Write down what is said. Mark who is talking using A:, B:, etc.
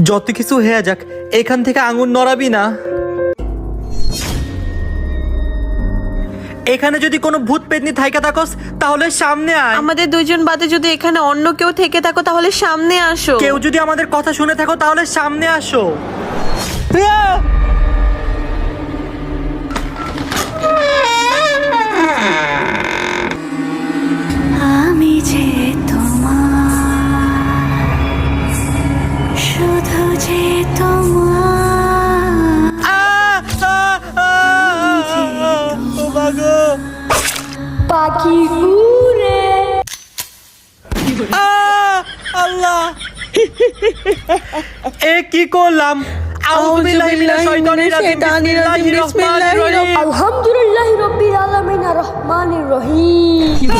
A: যত কিছু হয়ে যাক, এখান থেকে আঙুর নড়াবি না। এখানে যদি কোনো ভূত পেতনি থাইকা থাকস তাহলে সামনে আয়।
B: আমাদের দুইজন বাদে যদি এখানে অন্য কেউ থেকে থাকো তাহলে সামনে আসো।
A: কেউ যদি আমাদের কথা শুনে থাকো তাহলে সামনে আসো।
C: আমি যে তোমার, শুধু যে তোমার পাখি উড়ে।
A: আল্লাহ, এ কি করলাম? আউযুবিল্লাহি মিনাশ শাইতানির রাজিম। বিসমিল্লাহির রহমানির রহিম।
C: আলহামদুলিল্লাহি রাব্বিল আলামিন আর রহমানির রহিম।